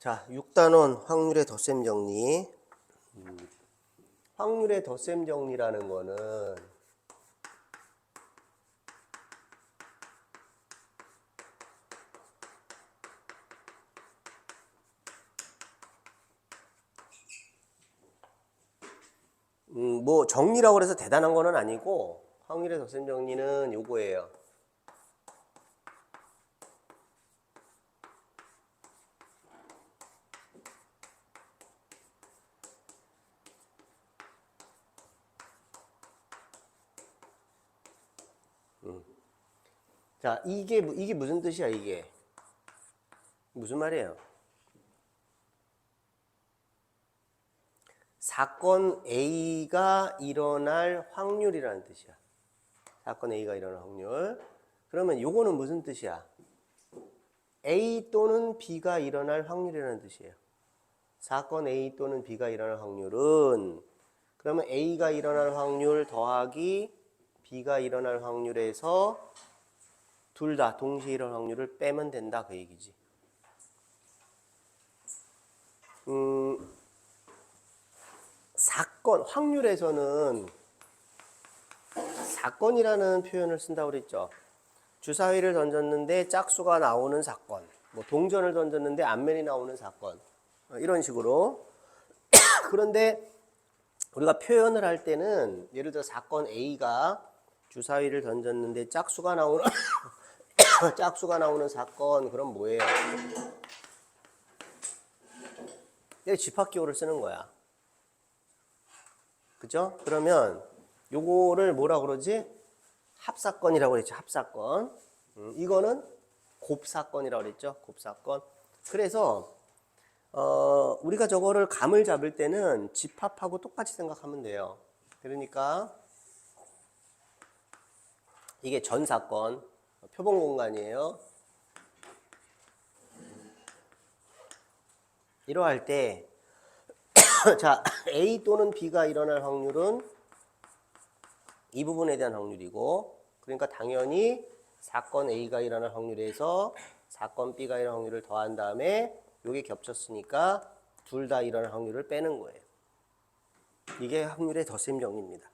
자, 6단원 확률의 덧셈 정리. 확률의 덧셈 정리라는 거는 뭐 정리라고 해서 대단한 거는 아니고, 확률의 덧셈 정리는 요거예요. 자, 이게 무슨 뜻이야, 이게? 무슨 말이에요? 사건 A가 일어날 확률이라는 뜻이야. 사건 A가 일어날 확률. 그러면 요거는 무슨 뜻이야? A 또는 B가 일어날 확률이라는 뜻이에요. 사건 A 또는 B가 일어날 확률은, 그러면 A가 일어날 확률 더하기 B가 일어날 확률에서 둘 다 동시에 일어날 확률을 빼면 된다, 그 얘기지. 사건, 확률에서는 사건이라는 표현을 쓴다고 그랬죠. 주사위를 던졌는데 짝수가 나오는 사건, 뭐 동전을 던졌는데 앞면이 나오는 사건, 이런 식으로. 그런데 우리가 표현을 할 때는 예를 들어 사건 A가 주사위를 던졌는데 짝수가 나오는 짝수가 나오는 사건, 그럼 뭐예요? 집합기호를 쓰는 거야. 그죠? 그러면 요거를 뭐라 그러지? 합사건이라고 그랬죠. 합사건. 이거는 곱사건이라고 그랬죠. 곱사건. 그래서 우리가 저거를 감을 잡을 때는 집합하고 똑같이 생각하면 돼요. 그러니까 이게 전사건, 표본 공간이에요. 이러할 때 자, A 또는 B가 일어날 확률은 이 부분에 대한 확률이고, 그러니까 당연히 사건 A가 일어날 확률에서 사건 B가 일어날 확률을 더한 다음에 요게 겹쳤으니까 둘 다 일어날 확률을 빼는 거예요. 이게 확률의 덧셈 정리입니다.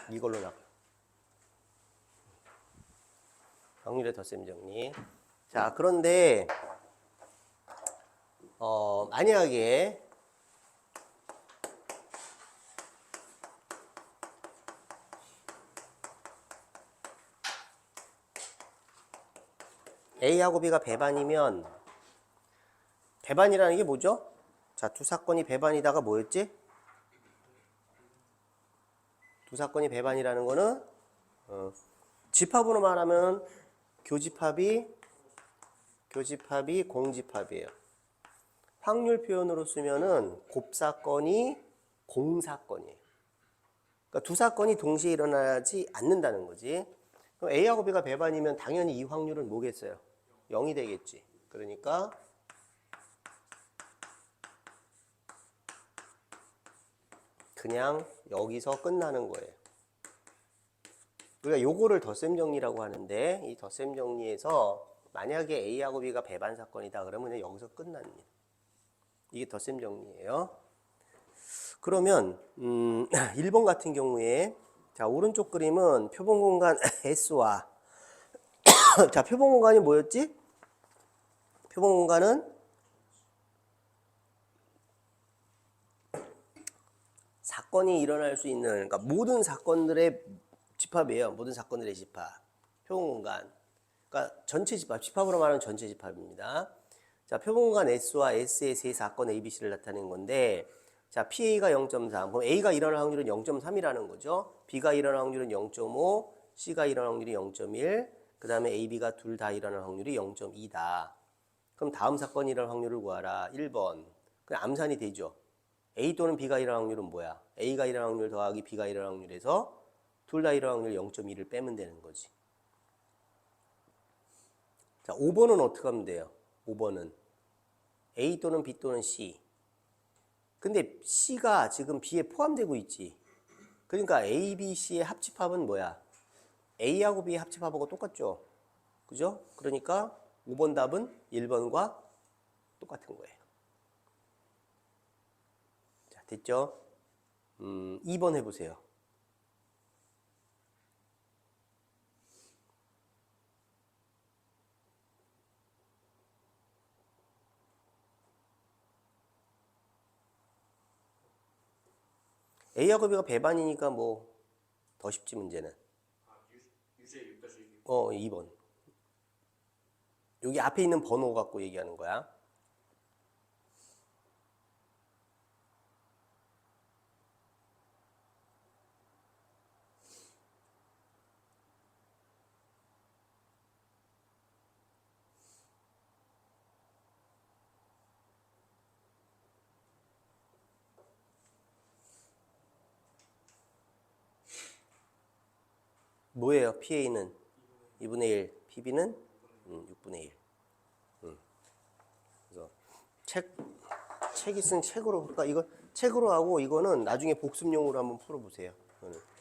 이걸로 나가. 확률의 덧셈 정리. 자, 그런데 만약에 A하고 B가 배반이면, 배반이라는 게 뭐죠? 자, 두 사건이 배반이다가 뭐였지? 두 사건이 배반이라는 거는 집합으로 말하면 교집합이 공집합이에요. 확률 표현으로 쓰면은 곱사건이 공사건이에요. 그러니까 두 사건이 동시에 일어나지 않는다는 거지. 그럼 A하고 B가 배반이면 당연히 이 확률은 뭐겠어요? 0이 되겠지. 그러니까 그냥 여기서 끝나는 거예요. 우리가 요거를 덧셈 정리라고 하는데, 이 덧셈 정리에서 만약에 A하고 B가 배반 사건이다 그러면 여기서 끝납니다. 이게 덧셈 정리예요. 그러면 1번 같은 경우에, 자, 오른쪽 그림은 표본 공간 S와 자, 표본 공간이 뭐였지? 표본 공간은 사건이 일어날 수 있는, 그러니까 모든 사건들의 집합이에요. 모든 사건들의 집합. 표본 공간. 그러니까 전체 집합, 집합으로 말하면 전체 집합입니다. 자, 표본 공간 S와 S의 세 사건 A, B, C를 나타낸 건데, 자, PA가 0.3. 그럼 A가 일어날 확률은 0.3이라는 거죠. B가 일어날 확률은 0.5, C가 일어날 확률이 0.1, 그 다음에 A, B가 둘 다 일어날 확률이 0.2다. 그럼 다음 사건이 일어날 확률을 구하라. 1번. 그냥 암산이 되죠. A 또는 B가 일어날 확률은 뭐야? A가 일어날 확률 더하기 B가 일어날 확률에서 둘 다 일어날 확률 0.2를 빼면 되는 거지. 자, 5번은 어떻게 하면 돼요? 5번은 A 또는 B 또는 C. 근데 C가 지금 B에 포함되고 있지. 그러니까 A, B, C의 합집합은 뭐야? A하고 B의 합집합하고 똑같죠? 그죠? 그러니까 5번 답은 1번과 똑같은 거예요. 자, 됐죠? 2번 해보세요. A하고 B가 배반이니까 뭐 더 쉽지 문제는. 유제 6-1. 2번. 여기 앞에 있는 번호 갖고 얘기하는 거야. 뭐예요? PA는 2분의 1, PB는 6분의 1. 그래서 책이 쓴 책으로, 그러니까 이거 책으로 하고 이거는 나중에 복습용으로 한번 풀어보세요. 이거는.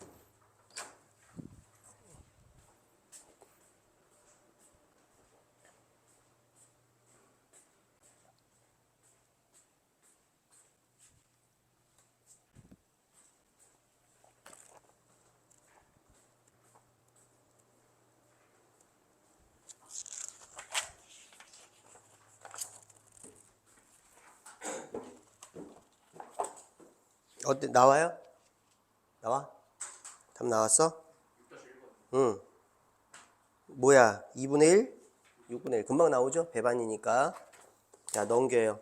어때? 나와요? 나와? 답 나왔어? 6-1번. 응. 뭐야? 2분의 1? 6분의 1. 금방 나오죠? 배반이니까. 자, 넘겨요.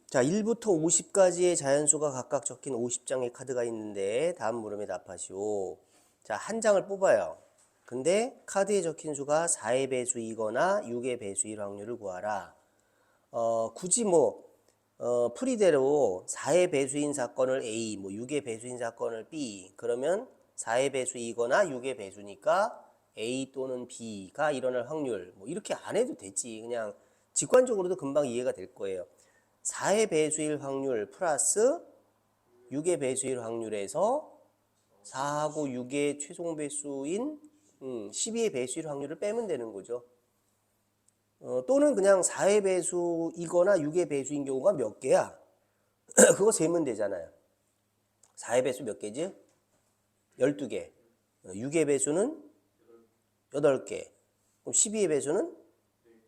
자, 1부터 50까지의 자연수가 각각 적힌 50장의 카드가 있는데 다음 물음에 답하시오. 자, 한 장을 뽑아요. 근데 카드에 적힌 수가 4의 배수이거나 6의 배수일 확률을 구하라. 굳이 풀이대로 4의 배수인 사건을 A, 6의 배수인 사건을 B, 그러면 4의 배수이거나 6의 배수니까 A 또는 B가 일어날 확률, 이렇게 안 해도 되지. 그냥 직관적으로도 금방 이해가 될 거예요. 4의 배수일 확률 플러스 6의 배수일 확률에서 4하고 6의 최종 배수인 12의 배수일 확률을 빼면 되는 거죠. 또는 그냥 4의 배수이거나 6의 배수인 경우가 몇 개야? 그거 세면 되잖아요. 4의 배수 몇 개지? 12개. 6의 배수는 8개. 그럼 12의 배수는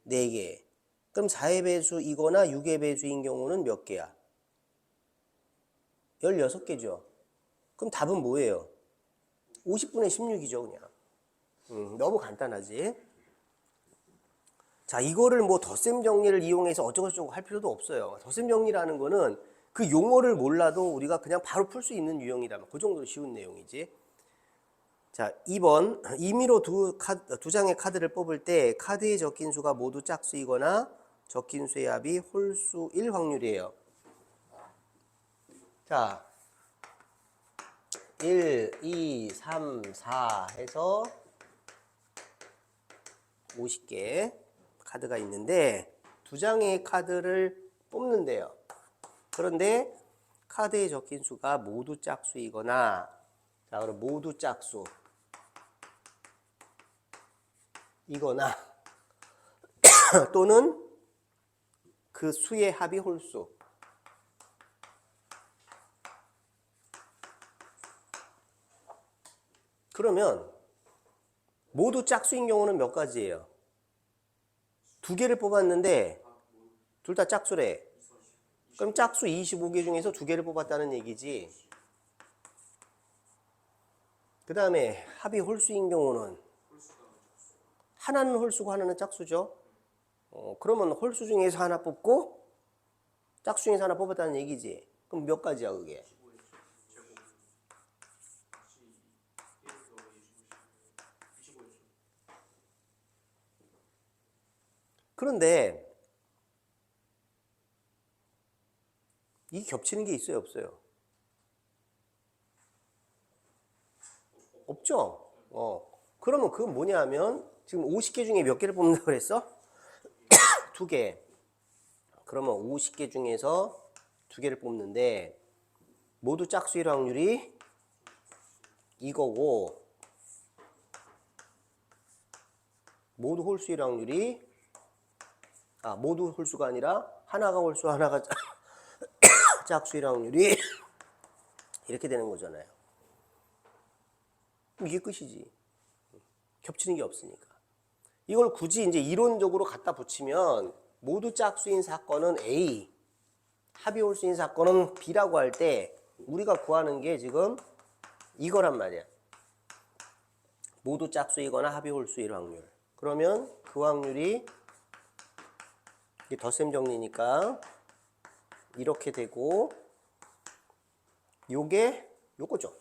4개. 그럼 4의 배수이거나 6의 배수인 경우는 몇 개야? 16개죠. 그럼 답은 뭐예요? 50분의 16이죠, 그냥. 너무 간단하지? 자, 이거를 덧셈 정리를 이용해서 어쩌고저쩌고 할 필요도 없어요. 덧셈 정리라는 거는 그 용어를 몰라도 우리가 그냥 바로 풀 수 있는 유형이라면 그 정도로 쉬운 내용이지. 자, 2번. 임의로 두 장의 카드를 뽑을 때 카드에 적힌 수가 모두 짝수이거나 적힌 수의 합이 홀수일 확률이에요. 자, 1, 2, 3, 4 해서 50개 카드가 있는데 두 장의 카드를 뽑는데요. 그런데 카드에 적힌 수가 모두 짝수이거나, 자, 그럼 모두 짝수 이거나 또는 그 수의 합이 홀수. 그러면 모두 짝수인 경우는 몇 가지예요? 두 개를 뽑았는데 둘 다 짝수래. 그럼 짝수 25개 중에서 두 개를 뽑았다는 얘기지. 그 다음에 합이 홀수인 경우는 하나는 홀수고 하나는 짝수죠. 그러면 홀수 중에서 하나 뽑고 짝수 중에서 하나 뽑았다는 얘기지. 그럼 몇 가지야 그게? 그런데 이게 겹치는 게 있어요, 없어요? 없죠? 그러면 그건 뭐냐면 지금 50개 중에 몇 개를 뽑는다고 그랬어? 2개. 그러면 50개 중에서 2개를 뽑는데 모두 짝수일 확률이 이거고 모두 홀수일 확률이 모두 홀수가 아니라 하나가 홀수 하나가 짝수일 확률이 이렇게 되는 거잖아요. 이게 끝이지. 겹치는 게 없으니까. 이걸 굳이 이제 이론적으로 갖다 붙이면 모두 짝수인 사건은 A, 합이 홀수인 사건은 B라고 할 때 우리가 구하는 게 지금 이거란 말이야. 모두 짝수이거나 합이 홀수일 확률. 그러면 그 확률이 이게 덧셈 정리니까 이렇게 되고 요게 요거죠.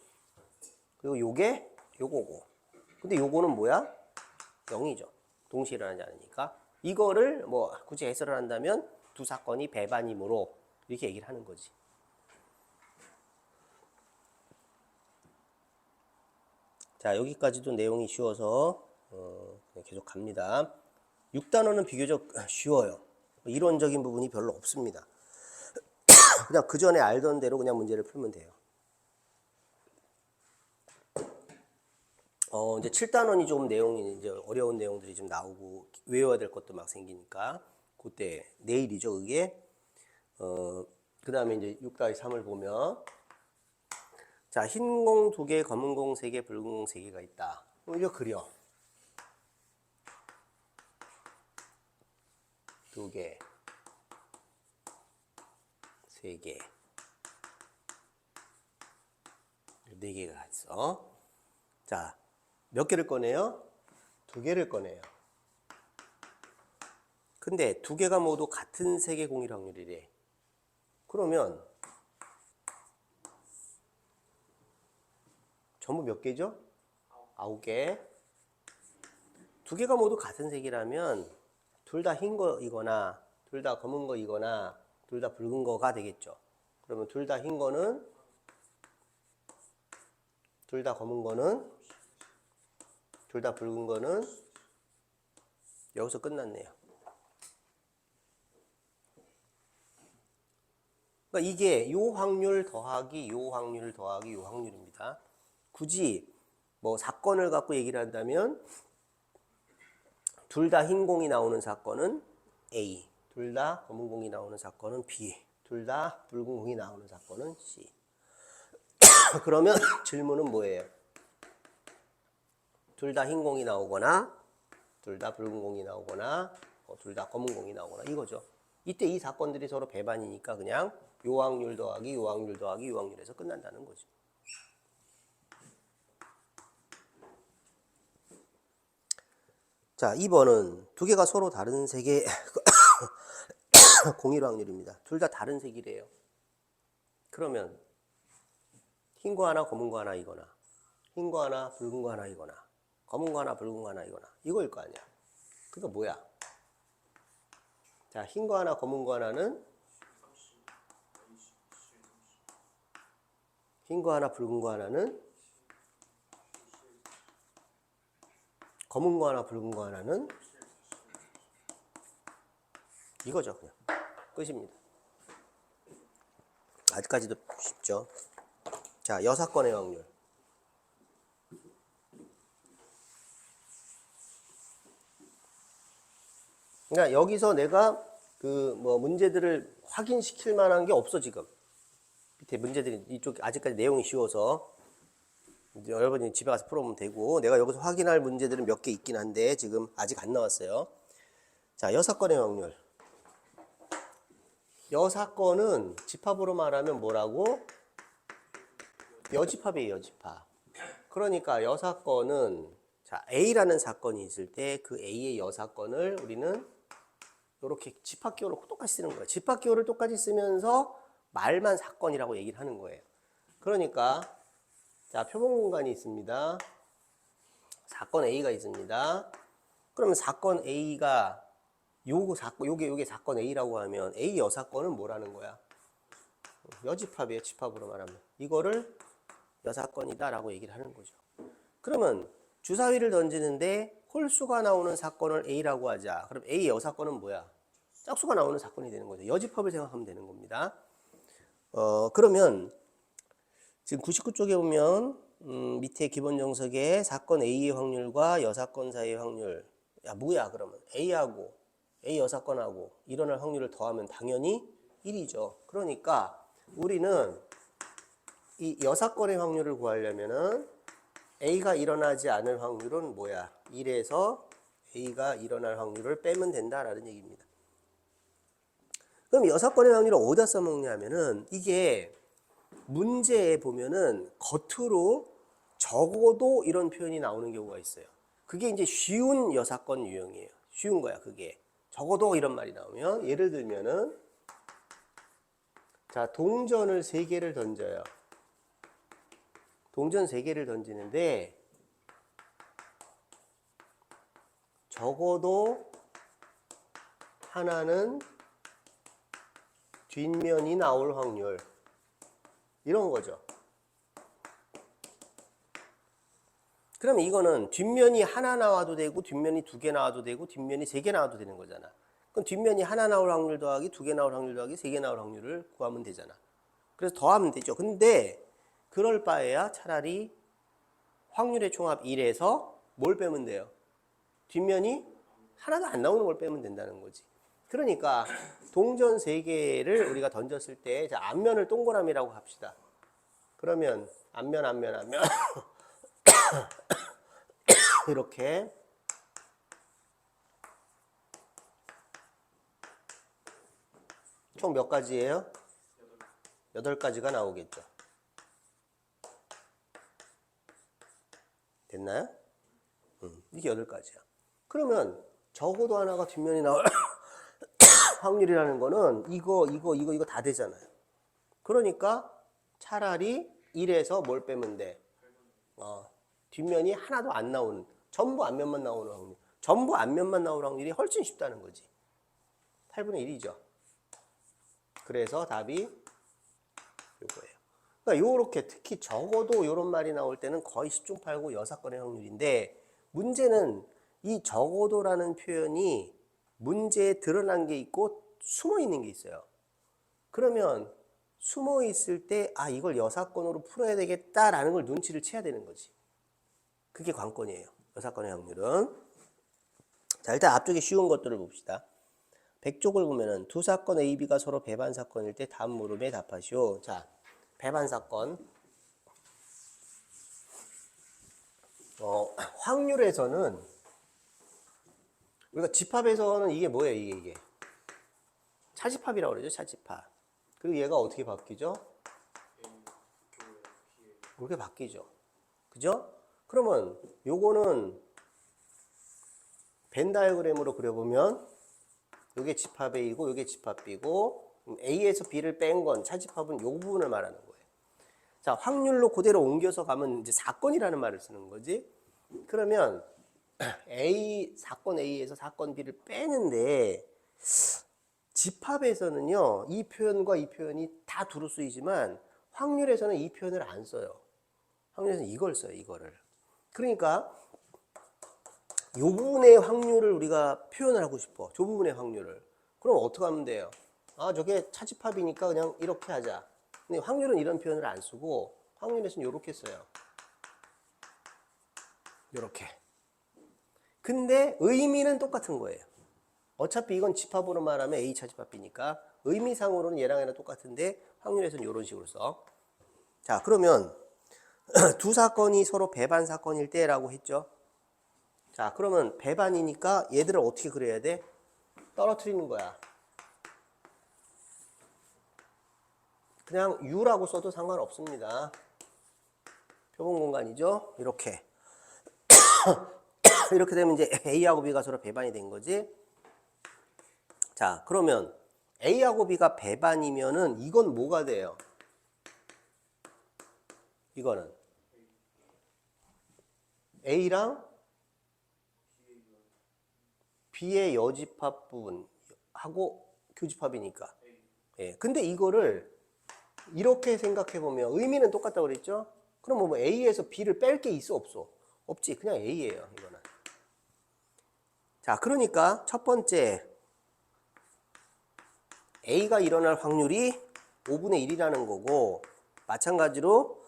그리고 요게 요거고. 근데 요거는 뭐야? 0이죠. 동시에 일어나지 않으니까. 이거를 뭐 굳이 해설을 한다면 두 사건이 배반이므로 이렇게 얘기를 하는 거지. 자, 여기까지도 내용이 쉬워서 그냥 계속 갑니다. 6단원은 비교적 쉬워요. 이론적인 부분이 별로 없습니다. 그냥 그 전에 알던 대로 그냥 문제를 풀면 돼요. 이제 7단원이 조금 내용이 이제 어려운 내용들이 좀 나오고 외워야 될 것도 막 생기니까 그때 내일이죠, 그게. 그 다음에 이제 6-3을 보면 자, 흰 공 2개, 검은 공 3개, 붉은 공 3개가 있다. 이거 그려. 2개, 3개, 4개가 있어. 자, 몇 개를 꺼내요? 2개를 꺼내요. 근데 2개가 모두 같은 색의 공일 확률이래. 그러면 전부 몇 개죠? 9개. 2개가 모두 같은 색이라면 둘 다 흰 거이거나 둘 다 검은 거이거나 둘 다 붉은 거가 되겠죠. 그러면 둘 다 흰 거는 둘 다 검은 거는 둘 다 붉은 거는 여기서 끝났네요. 그러니까 이게 요 확률 더하기 요 확률 더하기 요 확률입니다. 굳이 뭐 사건을 갖고 얘기를 한다면 둘 다 흰 공이 나오는 사건은 A, 둘 다 검은 공이 나오는 사건은 B, 둘 다 붉은 공이 나오는 사건은 C. 그러면 질문은 뭐예요? 둘 다 흰 공이 나오거나 둘 다 붉은 공이 나오거나 둘 다 검은 공이 나오거나 이거죠. 이때 이 사건들이 서로 배반이니까 그냥 요 확률 더하기 요 확률 더하기 요 확률에서 끝난다는 거죠. 자, 2번은 2개가 서로 다른 색의 공일 확률입니다. 둘 다 다른 색이래요. 그러면 흰 거 하나 검은 거 하나이거나 흰 거 하나 붉은 거 하나이거나 검은 거 하나 붉은 거 하나이거나 이거일 거 아니야. 그러니까 뭐야? 자, 흰 거 하나 검은 거 하나는 흰 거 하나 붉은 거 하나는 검은 거 하나 붉은 거 하나는 이거죠. 그냥 끝입니다. 아직까지도 쉽죠. 자, 여사건의 확률. 그러니까 여기서 내가 그 뭐 문제들을 확인시킬 만한 게 없어 지금. 밑에 문제들이 이쪽 아직까지 내용이 쉬워서 이제 여러분이 집에 가서 풀어보면 되고 내가 여기서 확인할 문제들은 몇 개 있긴 한데 지금 아직 안 나왔어요. 자, 여사건의 확률. 여사건은 집합으로 말하면 뭐라고? 여집합이에요, 여집합. 그러니까 여사건은 자, A라는 사건이 있을 때 그 A의 여사건을 우리는 이렇게 집합기호를 똑같이 쓰는 거예요. 집합기호를 똑같이 쓰면서 말만 사건이라고 얘기를 하는 거예요. 그러니까 자, 표본 공간이 있습니다. 사건 A가 있습니다. 그러면 사건 A가 요게 사건 A라고 하면 A 여사건은 뭐라는 거야? 여집합이에요. 집합으로 말하면. 이거를 여사건이다라고 얘기를 하는 거죠. 그러면 주사위를 던지는데 홀수가 나오는 사건을 A라고 하자. 그럼 A 여사건은 뭐야? 짝수가 나오는 사건이 되는 거죠. 여집합을 생각하면 되는 겁니다. 그러면 지금 99쪽에 보면 밑에 기본 정석에 사건 A의 확률과 여사건 사이의 확률. 야 뭐야 그러면 A하고 A 여사건하고 일어날 확률을 더하면 당연히 1이죠. 그러니까 우리는 이 여사건의 확률을 구하려면은 A가 일어나지 않을 확률은 뭐야? 1에서 A가 일어날 확률을 빼면 된다라는 얘기입니다. 그럼 여사건의 확률을 어디다 써먹냐면은 이게 문제에 보면은 겉으로 적어도 이런 표현이 나오는 경우가 있어요. 그게 이제 쉬운 여사건 유형이에요. 쉬운 거야, 그게. 적어도 이런 말이 나오면 예를 들면은 자, 동전을 3개를 던져요. 동전 3개를 던지는데 적어도 하나는 뒷면이 나올 확률 이런 거죠. 그럼 이거는 뒷면이 하나 나와도 되고 뒷면이 2개 나와도 되고 뒷면이 3개 나와도 되는 거잖아. 그럼 뒷면이 하나 나올 확률 더하기 2개 나올 확률 더하기 3개 나올 확률을 구하면 되잖아. 그래서 더하면 되죠. 근데 그럴 바에야 차라리 확률의 총합 1에서 뭘 빼면 돼요? 뒷면이 하나도 안 나오는 걸 빼면 된다는 거지. 그러니까 동전 3개를 우리가 던졌을 때 자, 앞면을 동그라미라고 합시다. 그러면 앞면 이렇게 총 몇 가지예요? 8가지가 나오겠죠. 됐나요? 이게 8가지야. 그러면 적어도 하나가 뒷면이 나올 확률이라는 거는 이거 다 되잖아요. 그러니까 차라리 1에서 뭘 빼면 돼? 뒷면이 하나도 안 나오는, 전부 앞면만 나오는 확률. 전부 앞면만 나오는 확률이 훨씬 쉽다는 거지. 8분의 1이죠. 그래서 답이 요거예요. 그러니까 요렇게 특히 적어도 요런 말이 나올 때는 거의 10중 8구 여사건의 확률인데 문제는 이 적어도라는 표현이 문제에 드러난 게 있고 숨어 있는 게 있어요. 그러면 숨어 있을 때 아 이걸 여사건으로 풀어야 되겠다라는 걸 눈치를 채야 되는 거지. 그게 관건이에요. 여사건의 확률은. 자 일단 앞쪽에 쉬운 것들을 봅시다. 100쪽을 보면은 두 사건 A, B가 서로 배반 사건일 때 다음 물음에 답하시오. 자 배반 사건. 확률에서는 우리가 집합에서는 이게 뭐예요? 이게 차집합이라고 그러죠. 차집합. 그리고 얘가 어떻게 바뀌죠? 이렇게 바뀌죠. 그죠? 그러면 요거는 벤 다이어그램으로 그려보면 요게 집합 A고 요게 집합 B고 A에서 B를 뺀 건 차집합은 요 부분을 말하는 거예요. 자, 확률로 그대로 옮겨서 가면 이제 사건이라는 말을 쓰는 거지. 그러면 사건 A에서 사건 B를 빼는데 집합에서는요, 이 표현과 이 표현이 다 두루 쓰이지만 확률에서는 이 표현을 안 써요. 확률에서는 이걸 써요, 이거를. 그러니까 이 부분의 확률을 우리가 표현을 하고 싶어. 저 부분의 확률을. 그럼 어떻게 하면 돼요? 아, 저게 차집합이니까 그냥 이렇게 하자. 근데 확률은 이런 표현을 안 쓰고 확률에서는 이렇게 써요. 이렇게. 근데 의미는 똑같은 거예요. 어차피 이건 집합으로 말하면 A 차집합 B니까 의미상으로는 얘랑 얘랑 똑같은데 확률에서는 이런 식으로 써. 자, 그러면 두 사건이 서로 배반 사건일 때라고 했죠. 자, 그러면 배반이니까 얘들을 어떻게 그려야 돼? 떨어뜨리는 거야. 그냥 U라고 써도 상관없습니다. 표본 공간이죠. 이렇게. 이렇게 되면 이제 A하고 B가 서로 배반이 된 거지. 자, 그러면 A하고 B가 배반이면은 이건 뭐가 돼요? 이거는 A랑 B의 여집합 부분하고 교집합이니까. 예. 근데 이거를 이렇게 생각해 보면 의미는 똑같다고 그랬죠? 그럼 뭐 A에서 B를 뺄 게 있어 없어? 없지. 그냥 A예요. 이거는. 자, 그러니까 첫 번째 A가 일어날 확률이 5분의 1이라는 거고, 마찬가지로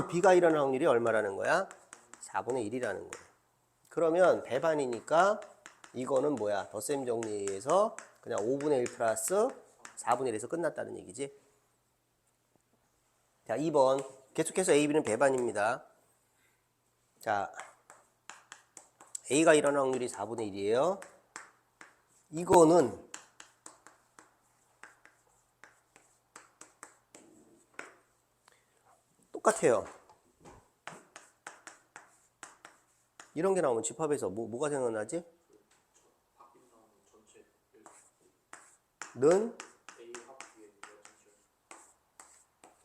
B가 일어날 확률이 얼마라는 거야? 4분의 1이라는 거예요. 그러면 배반이니까 이거는 뭐야? 덧셈 정리해서 그냥 5분의 1 플러스 4분의 1에서 끝났다는 얘기지. 자, 2번. 계속해서 A, B는 배반입니다. 자, A가 일어날 확률이 4분의 1이에요. 이거는 똑같아요. 이런 게 나오면 집합에서 뭐가 생각나지? 바뀐다는 전체 는 A 합의 전체.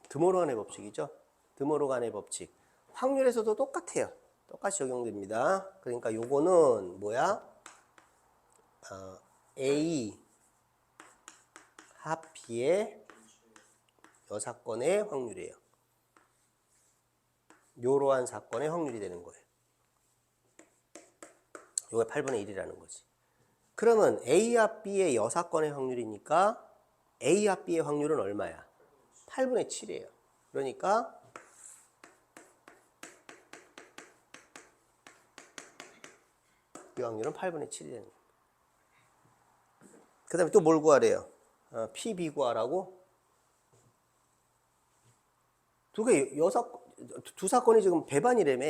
드모르간의 법칙이죠. 드모르간의 법칙. 확률에서도 똑같아요. 똑같이 적용됩니다. 그러니까 요거는 뭐야? A 합 B의 여사건의 확률이에요. 요러한 사건의 확률이 되는 거예요. 요게 8분의 1이라는 거지. 그러면 A 합 B의 여사건의 확률이니까 A 합 B의 확률은 얼마야? 8분의 7이에요. 그러니까 이 확률은 8분의 7이 되는 거예요. 그 다음에 또 뭘 구하래요? P, B 구하라고? 두 사건이 지금 배반이라며.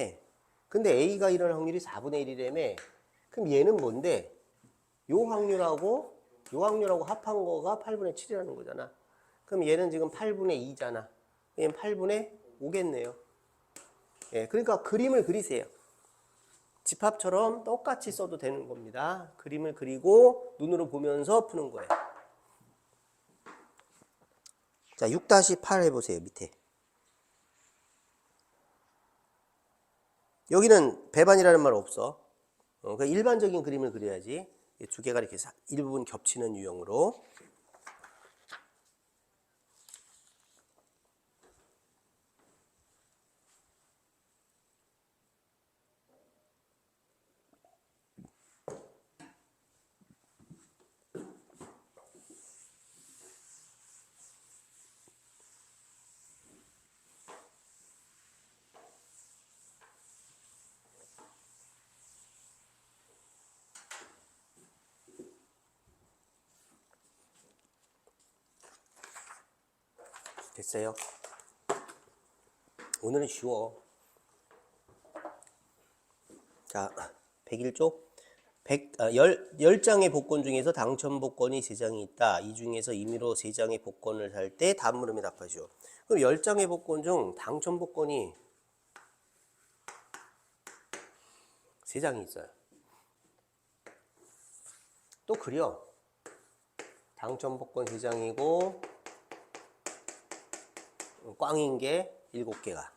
근데 A가 일어날 확률이 4분의 1이라며. 그럼 얘는 뭔데? 요 확률하고 합한 거가 8분의 7이라는 거잖아. 그럼 얘는 지금 8분의 2잖아. 얘는 8분의 5겠네요. 예, 그러니까 그림을 그리세요. 집합처럼 똑같이 써도 되는 겁니다. 그림을 그리고 눈으로 보면서 푸는 거예요. 자, 6-8 해보세요. 밑에. 여기는 배반이라는 말 없어. 그러니까 일반적인 그림을 그려야지. 두 개가 이렇게 일부분 겹치는 유형으로. 됐어요? 오늘은 쉬워. 자, 101쪽. 10장의 복권 중에서 당첨 복권이 3장이 있다. 이 중에서 임의로 3장의 복권을 살 때 다음 물음에 답하시오. 그럼 10장의 복권 중 당첨 복권이 3장이 있어요. 또 그려. 당첨 복권 3장이고 꽝인 게 7개가.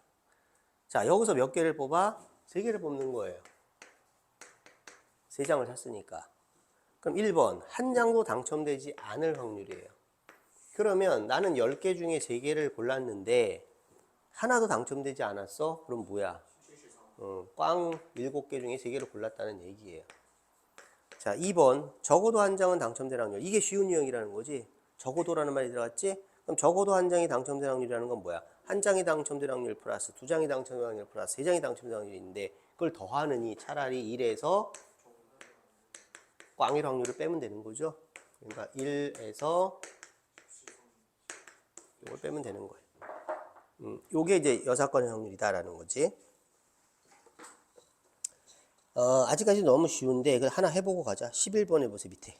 자, 여기서 몇 개를 뽑아? 3개를 뽑는 거예요. 3장을 샀으니까. 그럼 1번, 한 장도 당첨되지 않을 확률이에요. 그러면 나는 10개 중에 3개를 골랐는데 하나도 당첨되지 않았어? 그럼 뭐야? 꽝 7개 중에 3개를 골랐다는 얘기예요. 자, 2번, 적어도 한 장은 당첨될 확률. 이게 쉬운 유형이라는 거지. 적어도라는 말이 들어갔지? 그럼 적어도 한 장이 당첨될 확률이라는 건 뭐야? 한 장이 당첨될 확률 플러스 2장이 당첨될 확률 플러스 3장이 당첨될 확률인데 그걸 더하느니 차라리 1에서 꽝일 확률을 빼면 되는 거죠. 그러니까 1에서 이걸 빼면 되는 거예요. 요게 이제 여사건의 확률이다라는 거지. 아직까지 너무 쉬운데 하나 해보고 가자. 11번 해보세요. 밑에.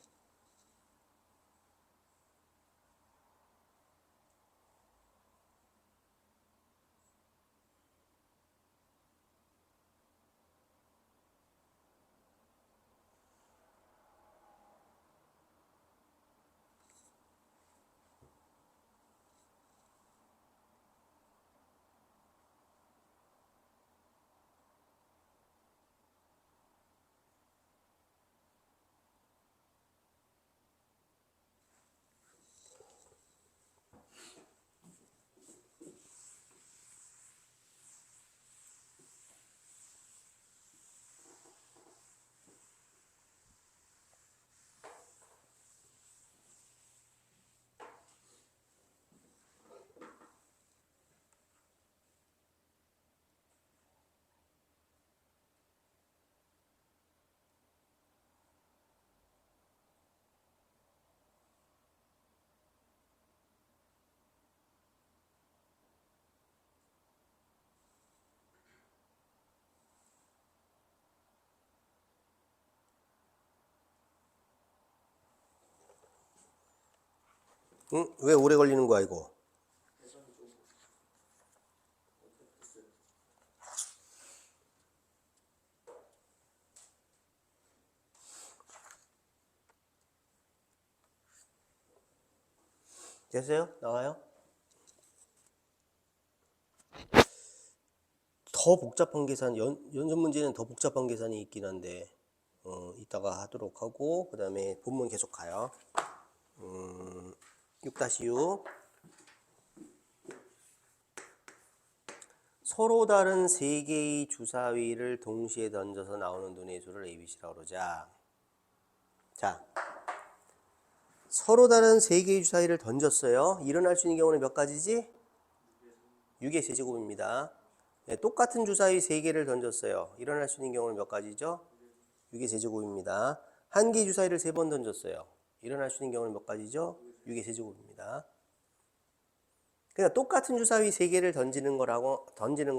응? 왜 오래 걸리는 거야 이거? 계산이 좀 됐어요. 됐어요? 나와요? 더 복잡한 계산, 연습 문제는 더 복잡한 계산이 있긴 한데, 이따가 하도록 하고, 그 다음에 본문 계속 가요. 6-6. 서로 다른 세 개의 주사위를 동시에 던져서 나오는 눈의 수를 ABC라고 그러자. 자, 서로 다른 세 개의 주사위를 던졌어요. 일어날 수 있는 경우는 몇 가지지? 6의 세제곱입니다. 네, 똑같은 주사위 3개를 던졌어요. 일어날 수 있는 경우는 몇 가지죠? 6의 세제곱입니다. 한 개의 주사위를 3번 던졌어요. 일어날 수 있는 경우는 몇 가지죠? 6의 세제곱입니다. 그러니까 똑같은 주사위 3개를 던지는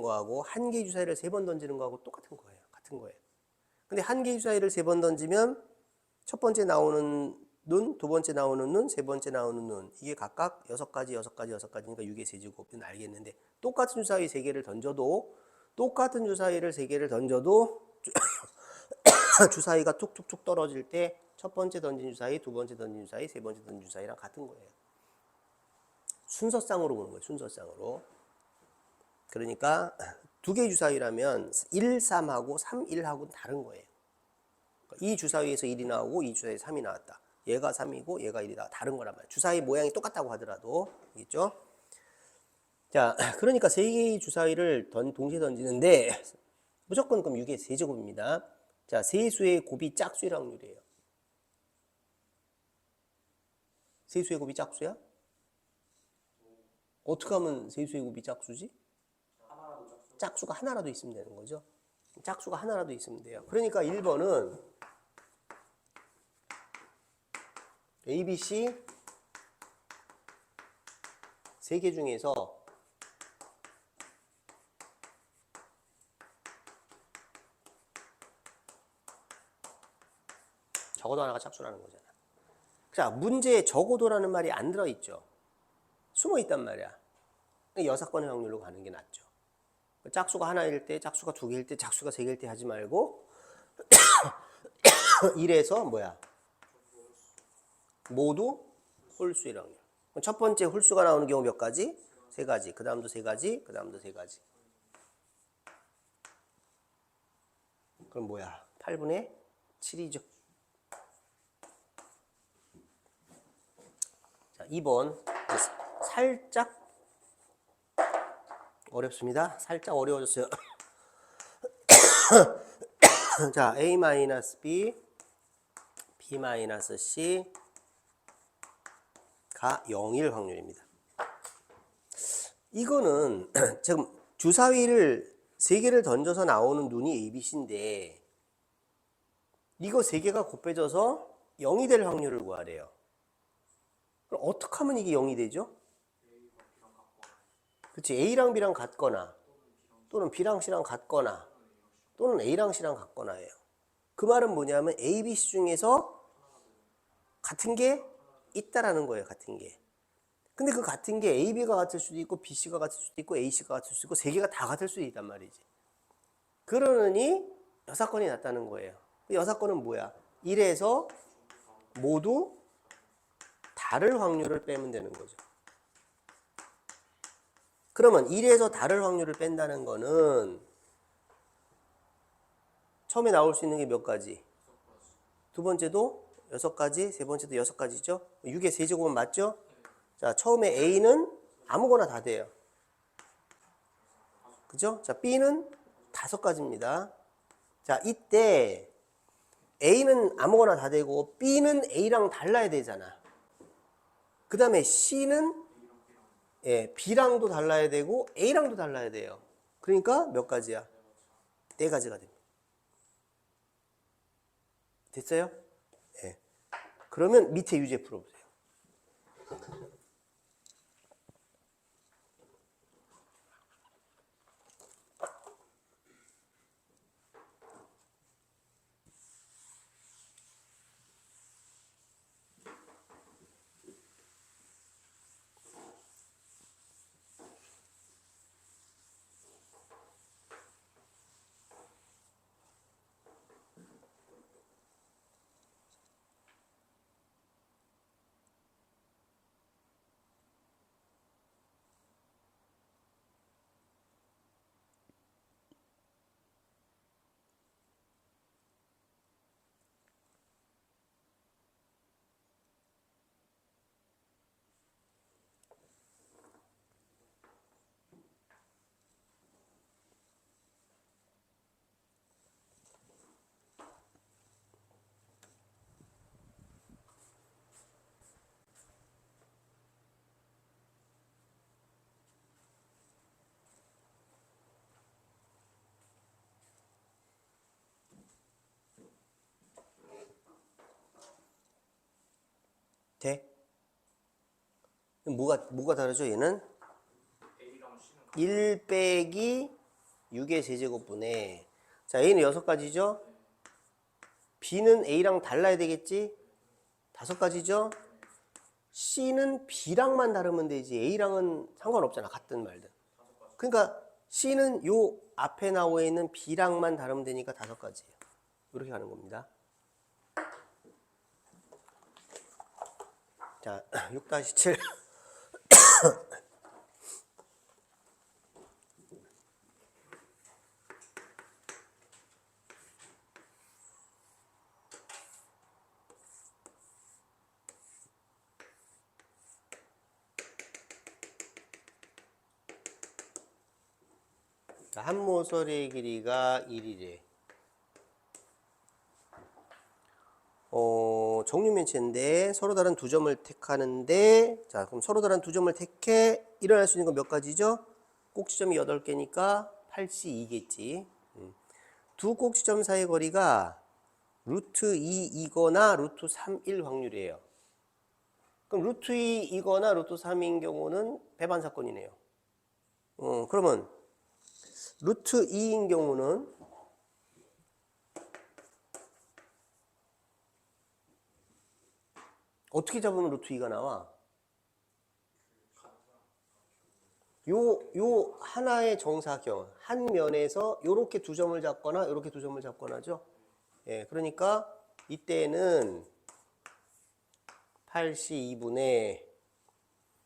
거하고 한 개의 주사위를 3번 던지는 거하고 똑같은 거예요. 같은 거예요. 근데 한 개의 주사위를 3번 던지면 첫 번째 나오는 눈, 두 번째 나오는 눈, 세 번째 나오는 눈. 이게 각각 6가지, 6가지, 6가지니까 6의 세제곱은 알겠는데 똑같은 주사위 3개를 던져도 주사위가 툭툭툭 떨어질 때 첫 번째 던진 주사위, 두 번째 던진 주사위, 세 번째 던진 주사위랑 같은 거예요. 순서상으로 보는 거예요. 순서상으로. 그러니까 두 개의 주사위라면 1, 3하고 3, 1하고는 다른 거예요. 이 주사위에서 1이 나오고 이 주사위에서 3이 나왔다. 얘가 3이고 얘가 1이다. 다른 거란 말이에요. 주사위 모양이 똑같다고 하더라도. 알겠죠? 자, 그러니까 세 개의 주사위를 동시에 던지는데 무조건 그럼 6의 세제곱입니다. 자, 세수의 곱이 짝수일 확률이에요. 세수의 곱이 짝수야? 어떻게 하면 세수의 곱이 짝수지? 짝수가 하나라도 있으면 되는 거죠. 짝수가 하나라도 있으면 돼요. 그러니까 1번은 A, B, C 세 개 중에서 적어도 하나가 짝수라는 거잖아. 자, 문제에 적어도라는 말이 안 들어있죠. 숨어 있단 말이야. 여사건의 확률로 가는 게 낫죠. 짝수가 하나일 때, 짝수가 두 개일 때, 짝수가 세 개일 때 하지 말고 1에서 뭐야? 모두 홀수일 확률. 첫 번째 홀수가 나오는 경우 몇 가지? 세 가지. 그 다음도 세 가지. 그 다음도 세 가지. 그럼 뭐야? 8분의 7이죠. 자, 2번. 살짝 어렵습니다. 살짝 어려워졌어요. 자, A-B, B-C가 0일 확률입니다. 이거는 지금 주사위를 3개를 던져서 나오는 눈이 ABC인데 이거 3개가 곱해져서 0이 될 확률을 구하래요. 그럼 어떻게 하면 이게 0이 되죠? 그렇지. A랑 B랑 같거나 또는 B랑 C랑 같거나 또는 A랑 C랑 같거나 해요. 그 말은 뭐냐면 A, B, C 중에서 같은 게 있다라는 거예요. 같은 게. 근데 그 같은 게 A, B가 같을 수도 있고 B, C가 같을 수도 있고 A, C가 같을 수도 있고 세 개가 다 같을 수도 있단 말이지. 그러느니 여사건이 났다는 거예요. 여사건은 뭐야? 1에서 모두 다를 확률을 빼면 되는 거죠. 그러면 1에서 다를 확률을 뺀다는 거는 처음에 나올 수 있는 게 몇 가지? 두 번째도 6가지, 세 번째도 6가지죠? 6의 세제곱은 맞죠? 자, 처음에 A는 아무거나 다 돼요. 그죠? 자, B는 5가지입니다. 자, 이때 A는 아무거나 다 되고 B는 A랑 달라야 되잖아. 그 다음에 C는 B랑도 달라야 되고 A랑도 달라야 돼요. 그러니까 몇 가지야? 4가지가 됩니다. 됐어요? 네. 그러면 밑에 유제 풀어보세요. 돼? 뭐가 다르죠? 얘는 A랑 C는 1 빼기 6의 세제곱분에 자 A는 6가지죠? B는 A랑 달라야 되겠지? 5가지죠? C는 B랑만 다르면 되지 A랑은 상관없잖아 같든 말든 그러니까 C는 요 앞에 나와 있는 B랑만 다르면 되니까 5가지예요 이렇게 가는 겁니다 자 6-7 자, 한 모서리의 길이가 1이래. 정류면체인데 서로 다른 두 점을 택하는데 자, 그럼 서로 다른 두 점을 택해 일어날 수 있는 건 몇 가지죠? 꼭지점이 8개니까 82겠지. 두 꼭지점 사이의 거리가 루트 2이거나 루트 3일 확률이에요. 그럼 루트 2이거나 루트 3인 경우는 배반 사건이네요. 그러면 루트 2인 경우는 어떻게 잡으면 루트 2가 나와? 요 하나의 정사경 한 면에서 요렇게 두 점을 잡거나 요렇게 두 점을 잡거나죠. 예, 그러니까 이때는 82분의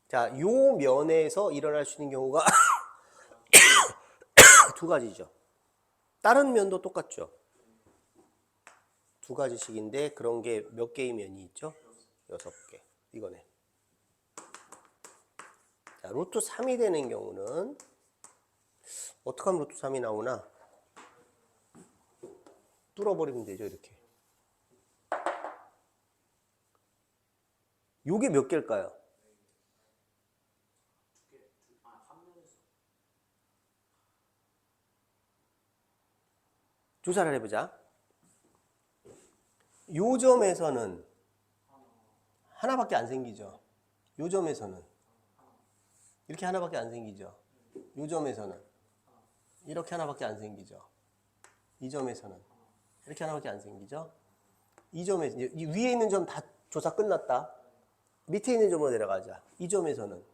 자, 요 면에서 일어날 수 있는 경우가 두 가지죠. 다른 면도 똑같죠. 두 가지씩인데 그런 게 몇 개의 면이 있죠? 6개. 이거네. 자, 루트 3이 되는 경우는 어떻게 하면 루트 3이 나오나? 뚫어버리면 되죠, 이렇게. 요게 몇 개일까요? 조사를 해보자. 요 점에서는 하나밖에 안 생기죠. 요 점에서는 이렇게 하나밖에 안 생기죠. 요 점에서는 이렇게 하나밖에 안 생기죠. 이 점에서는 이렇게 하나밖에 안 생기죠. 이 점에서 위에 있는 점 다 조사 끝났다. 밑에 있는 점으로 내려가자. 이 점에서는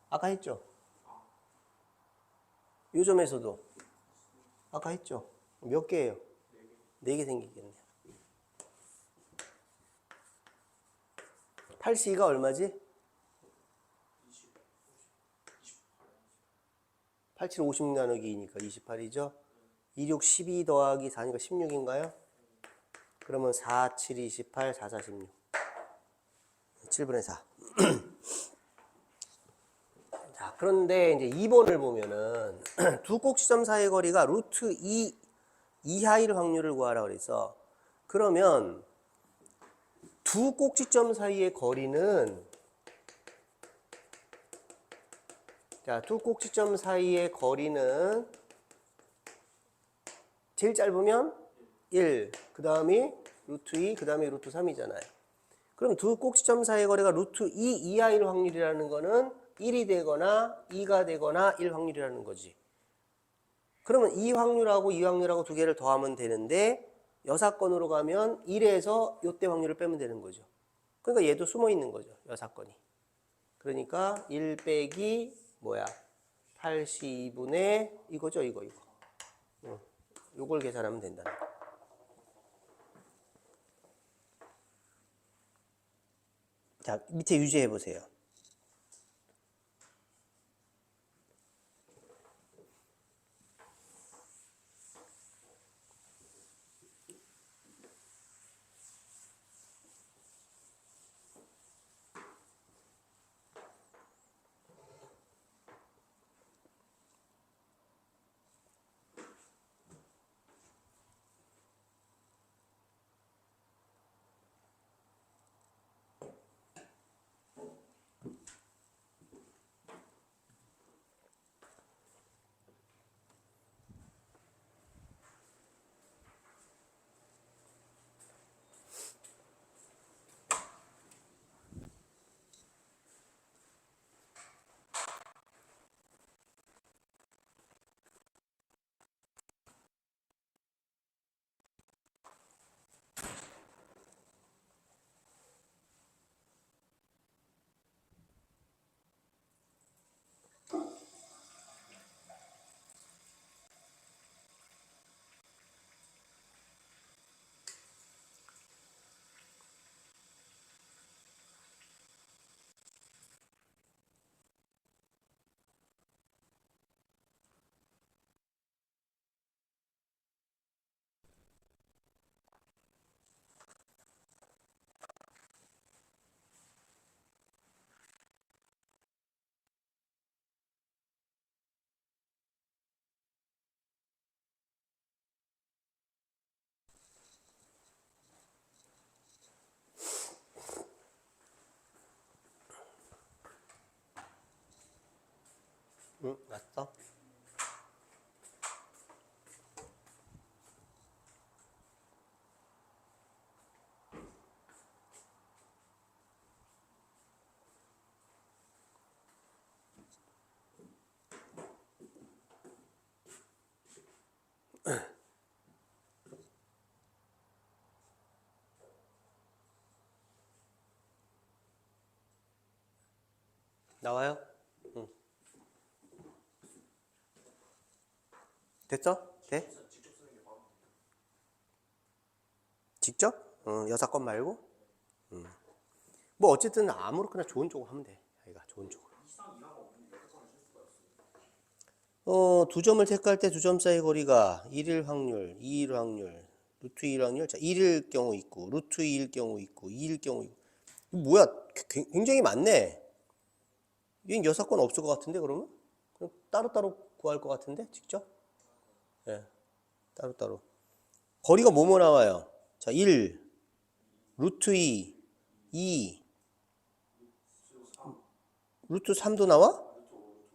아까 했죠. 요 점에서도 아까 했죠. 몇 개예요? 4개 생기겠네. 82가 얼마지? 87, 50 나누기 2니까 28이죠. 26, 12 더하기 4니까 16인가요? 그러면 4, 7, 28, 4, 4, 16. 7분의 4. 자, 그런데 이제 2번을 보면은 두 꼭지점 사이의 거리가 루트 2 이하일 확률을 구하라 그래서 그러면 두 꼭지점 사이의 거리는 자, 두 꼭지점 사이의 거리는 제일 짧으면 1, 그 다음이 루트 2, 그 다음에 루트 3이잖아요. 그럼 두 꼭지점 사이의 거리가 루트 2 이하일 확률이라는 거는 1이 되거나 2가 되거나 1 확률이라는 거지. 그러면 이 확률하고 이 확률하고 두 개를 더하면 되는데 여사건으로 가면 1에서 요때 확률을 빼면 되는 거죠. 그러니까 얘도 숨어 있는 거죠. 여사건이. 그러니까 1 빼기 뭐야? 82분의 이거죠, 이거. 요걸 계산하면 된다. 자, 밑에 유지해 보세요. 응, 맞어. 나와요? 응. 됐어? 돼? 직접? 여사건 말고? 뭐 어쨌든 아무렇게나 좋은 쪽으로 하면 돼. 자기가 좋은 쪽으로. 두 점을 택할 때 두 점 사이 거리가 1일 확률, 2일 확률, 루트 2일 확률. 자, 1일 경우 있고, 루트 2일 경우 있고, 2일 경우 있고. 이거 뭐야? 굉장히 많네. 얘는 여사건 없을 것 같은데, 그러면? 그럼 따로따로 구할 것 같은데, 직접? 예, 따로따로. 거리가 뭐뭐 나와요? 자, 1, 루트 2, 2, 루트 3도 나와?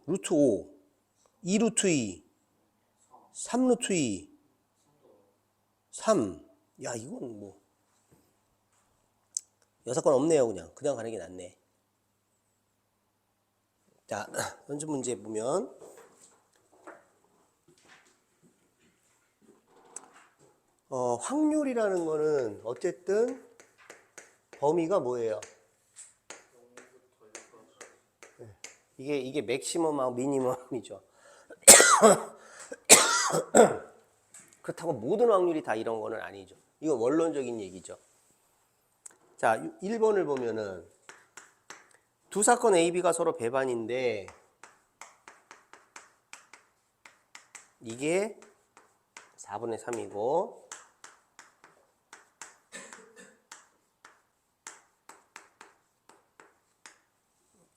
루트 5, 2 루트 2, 3 루트 2, 3. 야, 이건 뭐. 여사건 없네요, 그냥. 그냥 가는 게 낫네. 자, 연습 문제 보면. 확률이라는 거는 어쨌든 범위가 뭐예요? 이게 맥시멈하고 미니멈이죠. 그렇다고 모든 확률이 다 이런 거는 아니죠. 이건 원론적인 얘기죠. 자, 1번을 보면은 두 사건 A, B가 서로 배반인데 이게 4분의 3이고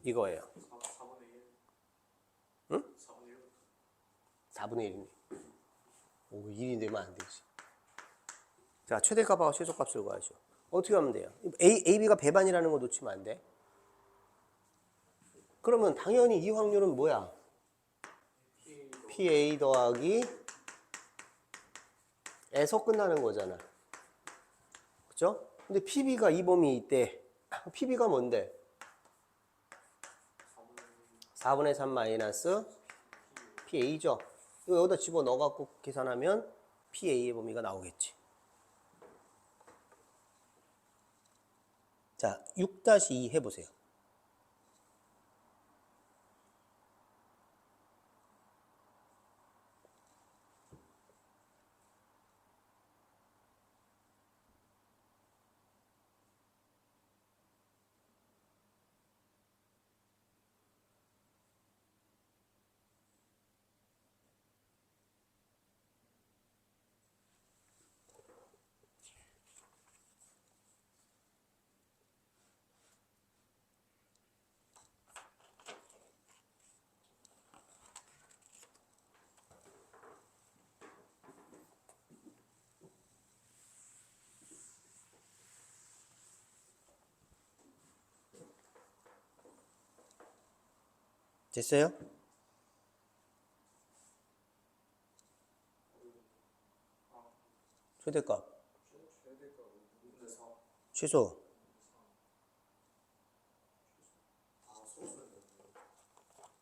이거예요. 4분의 1. 응? 4분의 1. 4분의 1이네. 오, 1이 되면 안 되지. 자, 최대값하고 최소값을 구하죠. 어떻게 하면 돼요? A, B가 배반이라는 거 놓치면 안 돼. 그러면 당연히 이 확률은 뭐야? PA 더하기 에서 끝나는 거잖아. 그죠? 근데 PB가 이 범위 있대. PB가 뭔데? 4분의 3 마이너스 PA죠. 이거 여기다 집어 넣어갖고 계산하면 PA의 범위가 나오겠지. 자, 6-2 해보세요. 됐어요? 최대값. 최소.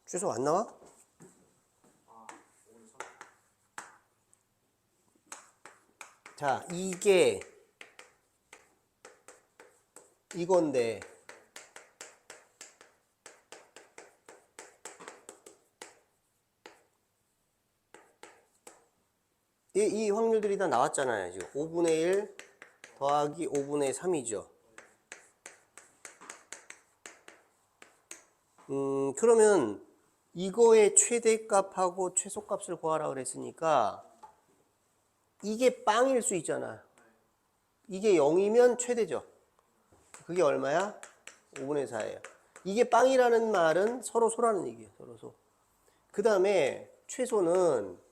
최소 안 나와? 자, 이게 이건데 이 확률들이 다 나왔잖아요. 지금 5분의 1 더하기 5분의 3이죠. 그러면 이거의 최대값하고 최소값을 구하라 그랬으니까 이게 빵일 수 있잖아. 이게 0이면 최대죠. 그게 얼마야? 5분의 4예요. 이게 빵이라는 말은 서로 소라는 얘기예요. 서로 소. 그 다음에 최소는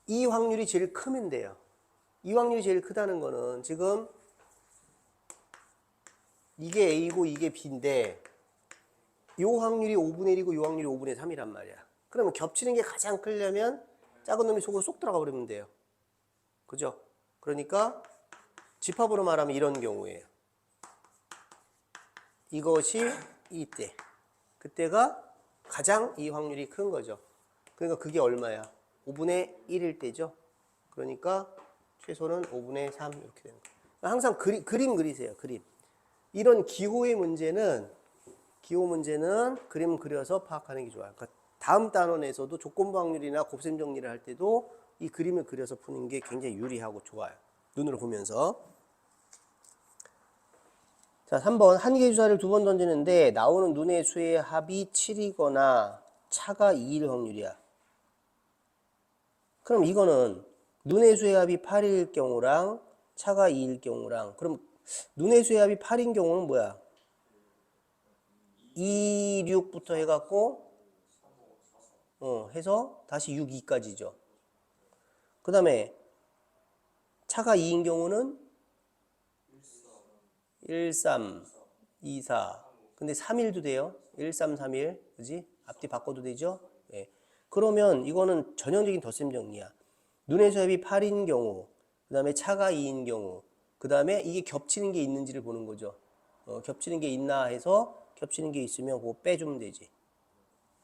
이 확률이 제일 크면 돼요. 이 확률이 제일 크다는 거는 지금 이게 A고 이게 B인데 요 확률이 5분의 1이고 요 확률이 5분의 3이란 말이야. 그러면 겹치는 게 가장 크려면 작은 놈이 속으로 쏙 들어가 버리면 돼요. 그죠? 그러니까 집합으로 말하면 이런 경우에요. 이것이 이때. 그때가 가장 이 확률이 큰 거죠. 그러니까 그게 얼마야? 5분의 1일 때죠. 그러니까 최소는 5분의 3 이렇게 되는 거예요. 항상 그림 그리세요. 그림. 이런 기호 문제는 그림 그려서 파악하는 게 좋아요. 그러니까 다음 단원에서도 조건부 확률이나 곱셈 정리를 할 때도 이 그림을 그려서 푸는 게 굉장히 유리하고 좋아요. 눈으로 보면서. 자, 3번 한 개 주사를 두 번 던지는데 나오는 눈의 수의 합이 7이거나 차가 2일 확률이야. 그럼 이거는 눈의 수의 합이 8일 경우랑 차가 2일 경우랑, 그럼 눈의 수의 합이 8인 경우는 뭐야? 2, 6부터 해갖고 해서 다시 6, 2까지죠. 그 다음에 차가 2인 경우는 1, 3, 2, 4. 근데 3일도 돼요. 1, 3, 3일. 그지? 앞뒤 바꿔도 되죠? 예. 그러면 이거는 전형적인 덧셈 정리야. 눈의 수합이 8인 경우, 그 다음에 차가 2인 경우, 그 다음에 이게 겹치는 게 있는지를 보는 거죠. 겹치는 게 있나 해서 겹치는 게 있으면 그거 빼주면 되지.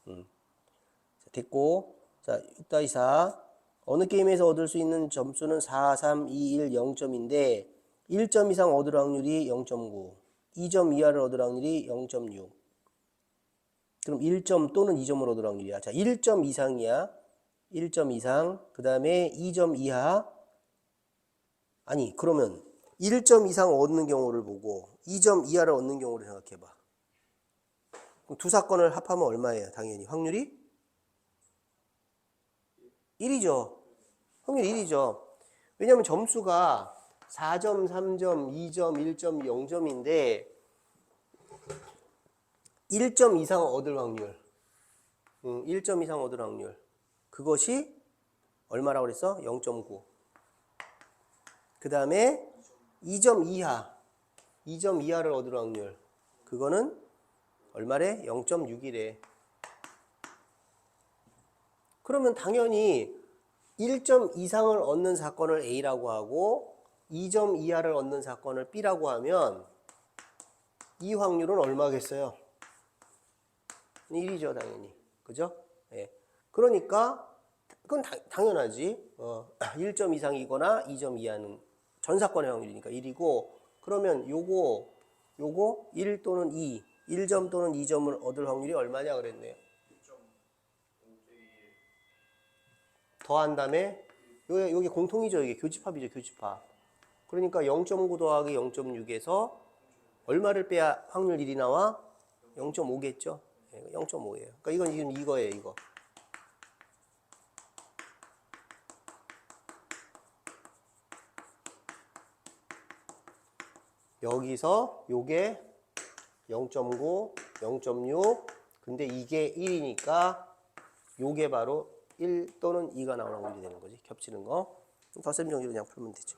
자, 됐고. 자, 6-4. 어느 게임에서 얻을 수 있는 점수는 4, 3, 2, 1, 0점인데 1점 이상 얻을 확률이 0.9, 2점 이하를 얻을 확률이 0.6. 그럼 1점 또는 2점을 얻을 확률이야. 자, 1점 이상이야. 1점 이상. 그 다음에 2점 이하. 아니, 그러면 1점 이상 얻는 경우를 보고 2점 이하를 얻는 경우를 생각해봐. 그럼 두 사건을 합하면 얼마예요? 당연히 확률이 1이죠. 확률 1이죠. 왜냐하면 점수가 4점, 3점, 2점, 1점, 0점인데 1점 이상 얻을 확률. 1점 이상 얻을 확률. 그것이 얼마라고 그랬어? 0.9. 그 다음에 2점 이하. 2점 이하를 얻을 확률. 그거는 얼마래? 0.6이래. 그러면 당연히 1점 이상을 얻는 사건을 A라고 하고 2점 이하를 얻는 사건을 B라고 하면 이 확률은 얼마겠어요? 1이죠, 당연히. 그죠? 예. 그러니까 그건 당연하지. 1점 이상이거나 2점 이하는 전 사건의 확률이니까 1이고, 그러면 요거 1 또는 2, 1점 또는 2점을 얻을 확률이 얼마냐 그랬네요. 더한 다음에 요게 공통이죠. 이게 교집합이죠, 교집합. 그러니까 0.9 더하기 0.6에서 얼마를 빼야 확률 1이 나와? 0.5겠죠. 0.5예요. 그러니까 이건 지금 이거예요, 이거. 여기서 요게 0.9, 0.6. 근데 이게 1이니까 요게 바로 1 또는 2가 나오는 확률이 되는 거지. 겹치는 거. 덧셈 정리로 그냥 풀면 되죠.